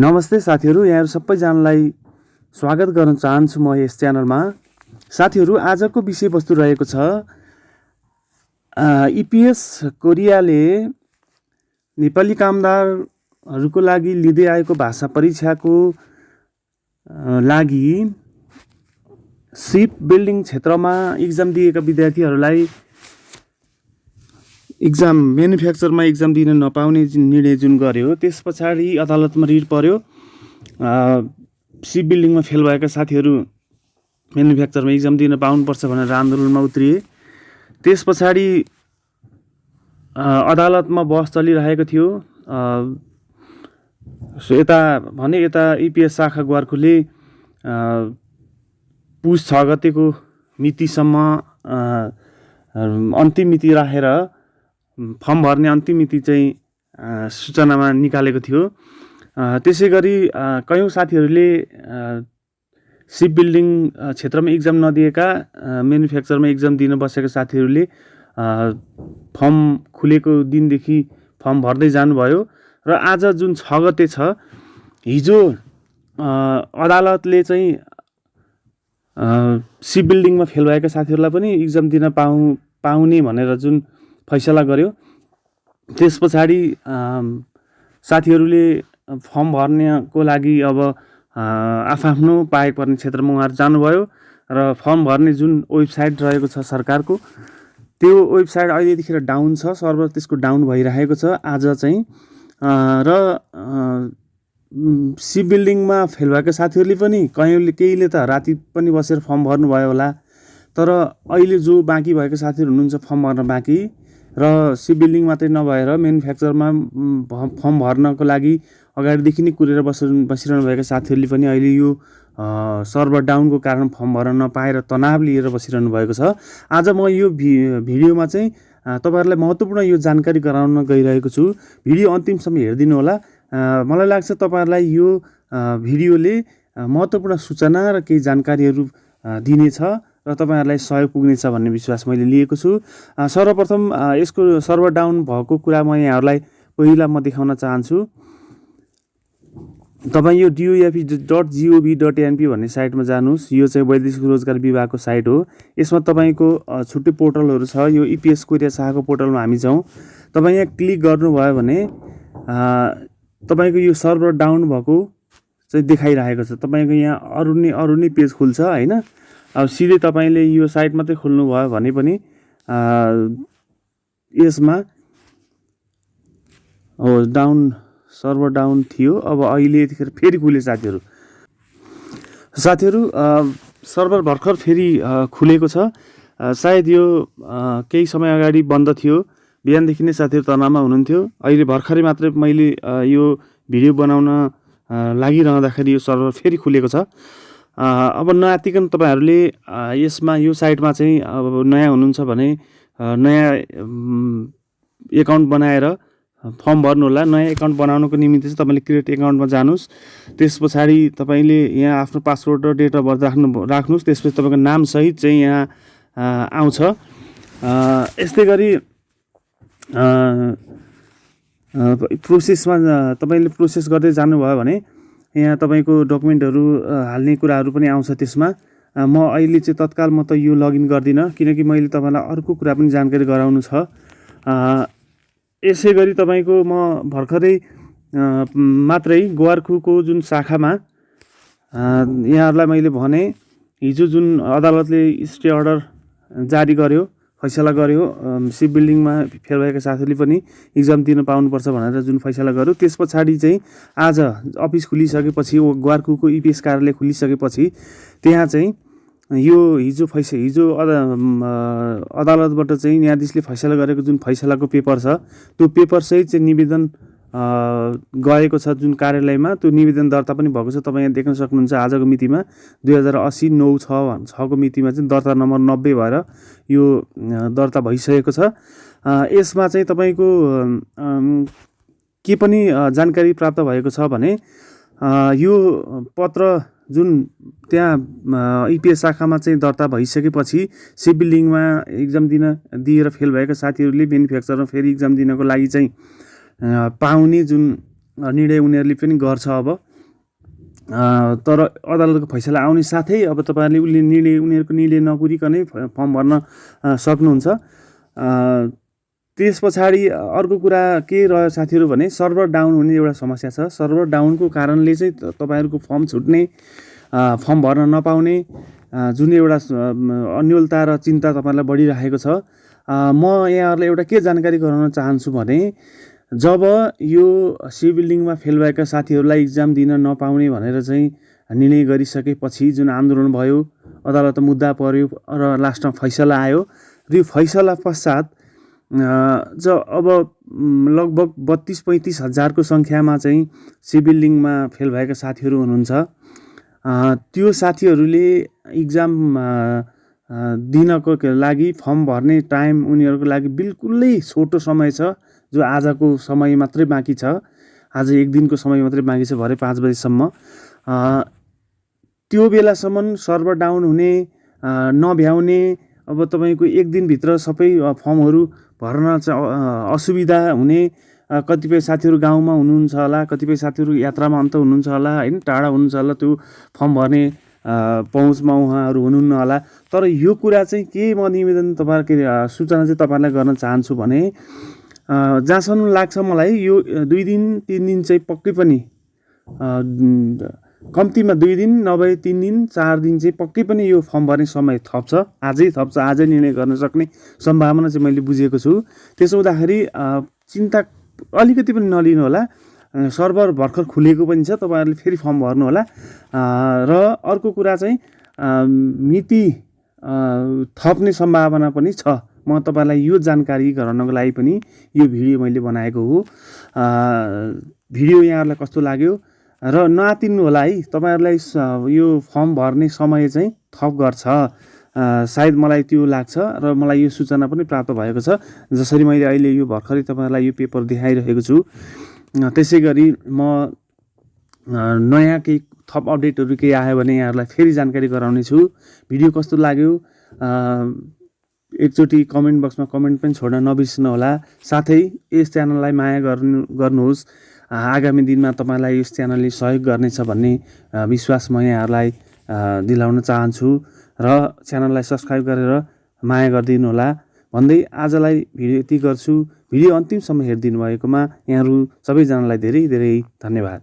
नमस्ते साथीहरू, यहाँहरु सबैजनालाई स्वागत गर्न चाहन्छु म यस च्यानलमा। साथीहरू, आजको विषयवस्तु रहेको छ EPS कोरियाले नेपाली कामदारहरूको लागि लिँदै आएको भाषा परीक्षाको लागि सिप बिल्डिङ क्षेत्रमा एक्जाम दिएका विद्यार्थीहरूलाई एक्जाम म्यानुफ्याक्चरमा एक्जाम दिन नपाउने निर्णय जुन गर्यो, त्यस पछाडि अदालतमा रिट पर्यो। सिप बिल्डिङमा फेल भएका साथीहरू म्यानुफ्याक्चरमा एक्जाम दिन पाउनुपर्छ भनेर आन्दोलनमा उत्रिए। त्यस पछाडि अदालतमा बहस चलिरहेको थियो। यता EPS शाखा ग्वार्खुले पुस 6 गतेको मितिसम्म अन्तिम मिति राखेर फर्म भर्ने अन्तिम मिति चाहिँ सूचनामा निकालेको थियो। त्यसैगरी कयौं साथीहरूले सिप बिल्डिङ क्षेत्रमा एक्जाम नदिएका म्यानुफ्याक्चरमा एक्जाम दिन बसेका साथीहरूले फर्म खुलेको दिनदेखि फर्म भर्दै जानुभयो र आज जुन 6 गते छ, हिजो अदालतले चाहिँ सिप बिल्डिङमा फेल भएका साथीहरूलाई पनि एक्जाम दिन पाउने भनेर जुन फैसला गर्यो, त्यस पछाडि साथीहरूले फर्म भर्नको लागि अब आफ्नो पाएको पर्ने क्षेत्रमा उहाँहरू जानुभयो र फर्म भर्ने जुन वेबसाइट रहेको छ सरकारको, त्यो वेबसाइट अहिलेदेखि डाउन छ, सर्भर त्यसको डाउन भइरहेको छ आज चाहिँ। र सिप बिल्डिङमा फेल भएका साथीहरूले पनि केहीले त राति पनि बसेर फर्म भर्नुभयो होला, तर अहिले जो बाँकी भएका साथीहरू हुनुहुन्छ फर्म भर्न बाँकी र सिप बिल्डिङ मात्रै नभएर म्यानुफ्याक्चरमा फर्म भर्नको लागि अगाडिदेखि नै कुरेर बसिरहनु भएका साथीहरूले पनि अहिले यो सर्भर डाउनको कारण फर्म भर्न नपाएर तनाव लिएर बसिरहनु भएको छ। आज म यो भिडियोमा चाहिँ तपाईहरुलाई महत्त्वपूर्ण यो जानकारी गराउन गइरहेको छु। भिडियो अन्तिमसम्म हेरिदिनु होला। मलाई लाग्छ तपाईहरुलाई यो भिडियोले महत्त्वपूर्ण सूचना र केही जानकारीहरू दिनेछ र तपाईहरुलाई सहयोग पुग्नेछ भन्ने विश्वास मैले लिएको छु। सर्वप्रथम यसको सर्भर डाउन भएको कुरा म यहाँहरुलाई पहिला देखाउन चाहन्छु। तपाई यो doffice.gov.np भन्ने साइटमा जानुस्। यो चाहिँ वैदेशिक रोजगार विभागको साइट हो। यसमा तपाईको छुट्टै पोर्टलहरु छ। यो EPS कोरिया शाखाको पोर्टलमा हामी छौं। तपाई यहाँ क्लिक गर्नुभयो भने तपाईको यो सर्भर डाउन भएको चाहिँ देखाइरहेको छ। तपाईको यहाँ अरु नै पेज खुल्छ हैन। अब सिधै तपाईले यो साइट मात्रै खोल्नु भयो भने पनि यसमा सर्भर डाउन थियो। अब अहिले यतिखेर फेरि खुले साथीहरू सर्भर भर्खर फेरि खुलेको छ। सायद यो केही समय अगाडि बन्द थियो। बिहानदेखि नै साथीहरू तनावमा हुनुहुन्थ्यो। अहिले भर्खरै मात्रै मैले यो भिडियो बनाउन लागिरहँदाखेरि यो सर्भर फेरि खुलेको छ। अब नआत्तिकन तपाईहरुले यसमा यो साइटमा चाहिँ अब नयाँ हुनुहुन्छ भने नयाँ एकाउन्ट बनाएर फर्म भर्नु होला। नयाँ एकाउन्ट बनाउनको निमित्त चाहिँ तपाईले क्रिएट एकाउन्टमा जानुस्। त्यसपछि तपाईले यहाँ आफ्नो पासवर्ड र डेट अफ बर्थ राख्नुस्। त्यसपछि तपाईको नाम सहित चाहिँ यहाँ आउँछ। यस्तै गरी प्रोसेसमा तपाईले प्रोसेस गर्दै जानुभयो भने यहाँ तपाईको डकुमेन्टहरु हाल्ने कुराहरु पनि आउँछ। त्यसमा म अहिले चाहिँ तत्काल म त यो लगइन गर्दिन, किनकि मैले तपाईलाई अर्को कुरा पनि जानकारी गराउनु छ। यसै गरी तपाईको म भर्खरै मात्रै ग्वार्खुको जुन शाखामा यहाँहरुलाई मैले भने हिजो जुन अदालतले स्टे अर्डर जारी गर्यो, फैसला गर्यो, सिप बिल्डिङमा फेल भएका साथीहरूले पनि एक्जाम दिन पाउनुपर्छ भनेर जुन फैसला गर्यो, त्यसपछि चाहिँ आज अफिस खुलिसकेपछि ग्वार्खुको EPS कार्यालय खुलिसकेपछि त्यहाँ चाहिँ यो हिजो अदालतबाट चाहिँ न्यायाधीशले फैसला गरेको जुन फैसलाको पेपर छ, त्यो पेपर सहित चाहिँ निवेदन गएको छ जुन कार्यालयमा। त्यो निवेदन दर्ता पनि भएको छ। तपाई यहाँ देख्न सक्नुहुन्छ। आजको मितिमा 2080-9/6 को मितिमा चाहिँ दर्ता नम्बर 90 भएर यो दर्ता भइसकेको छ। यसमा चाहिँ तपाईको के पनि जानकारी प्राप्त भएको छ भने यो पत्र जुन त्यहाँ EPS शाखामा चाहिँ दर्ता भइसकेपछि सिप बिल्डिङमा एक्जाम दिएर फेल भएका साथीहरूले म्यानुफ्याक्चरमा फेरि एक्जाम दिनको लागि चाहिँ पाउने जुन निर्णय उनीहरूले पनि गर्छ। अब तर अदालतको फैसला आउने साथै अब तपाईँहरूले उनीहरूको निर्णय नकुरिकनै फर्म भर्न सक्नुहुन्छ। त्यस पछाडि अर्को कुरा के रह्यो साथीहरू भने सर्भर डाउन हुने एउटा समस्या छ। सर्भर डाउनको कारणले चाहिँ तपाईँहरूको फर्म छुट्ने, फर्म भर्न नपाउने जुन एउटा अन्योलता र चिन्ता तपाईँहरूलाई बढिरहेको छ। म यहाँहरूलाई एउटा के जानकारी गराउन चाहन्छु भने जब यो सिभिलिङमा फेल भएका साथीहरूलाई इक्जाम दिन नपाउने भनेर चाहिँ निर्णय गरिसकेपछि जुन आन्दोलन भयो, अदालत मुद्दा पर्यो र लास्टमा फैसला आयो र यो फैसला पश्चात अब लगभग 32-35 हजारको सङ्ख्यामा चाहिँ सिभिलिङमा फेल भएका साथीहरू हुनुहुन्छ। त्यो साथीहरूले इक्जाम दिनको लागि फर्म भर्ने टाइम उनीहरूको लागि बिल्कुलै छोटो समय छ, जो आजको समय मात्रै बाँकी छ। आज एक दिनको समय मात्रै बाँकी छ, भरे 5 बजेसम्म। त्यो बेलासम्म सर्भर डाउन हुने, नभ्याउने, अब तपाईँको एक दिनभित्र सबै फर्महरू भर्न असुविधा हुने, कतिपय साथीहरू गाउँमा हुनुहुन्छ होला, कतिपय साथीहरू यात्रामा अन्त हुनुहुन्छ होला, होइन, टाढा हुनुहुन्छ होला, त्यो फर्म भर्ने पहुँचमा उहाँहरू हुनुहुन्न होला। तर यो कुरा चाहिँ के म निवेदन तपाईँहरूको सूचना चाहिँ तपाईँहरूलाई गर्न चाहन्छु भने जहाँसम्म लाग्छ मलाई यो 2 दिन 3 दिन चाहिँ पक्कै पनि, कम्तीमा 2 दिन नभए 3 दिन 4 दिन चाहिँ पक्कै पनि यो फर्म भर्ने समय थप्छ, आजै निर्णय गर्न सक्ने सम्भावना चाहिँ मैले बुझेको छु। त्यसो हुँदाखेरि चिन्ता अलिकति पनि नलिनु होला। सर्भर भर्खर खुलेको पनि छ, तपाईँहरूले फेरि फर्म भर्नु होला। र अर्को कुरा चाहिँ मिति थप्ने सम्भावना पनि छ। म तपाईँलाई यो जानकारी गराउनको लागि पनि यो भिडियो मैले बनाएको हो। भिडियो यहाँहरूलाई कस्तो लाग्यो र नआत्तिनु होला है, तपाईँहरूलाई यो फर्म भर्ने समय चाहिँ थप गर्छ, सायद मलाई त्यो लाग्छ र मलाई यो सूचना पनि प्राप्त भएको छ। जसरी मैले अहिले यो भर्खरै तपाईँहरूलाई यो पेपर देखाइरहेको छु, त्यसै गरी म नयाँ केही थप अपडेटहरू केही आयो भने यहाँहरूलाई फेरि जानकारी गराउने छु। भिडियो कस्तो लाग्यो एकचोटि कमेन्ट बक्समा कमेन्ट पनि छोड्न नबिर्सनु होला। साथै यस च्यानललाई माया गर्नुहोस्। आगामी दिनमा तपाईँलाई यस च्यानलले सहयोग गर्नेछ भन्ने विश्वास म यहाँहरूलाई दिलाउन चाहन्छु र च्यानललाई सब्सक्राइब गरेर माया गरिदिनु होला भन्दै आजलाई भिडियो यति गर्छु। भिडियो अन्तिमसम्म हेरिदिनु भएकोमा यहाँहरू सबैजनालाई धेरै धेरै धन्यवाद।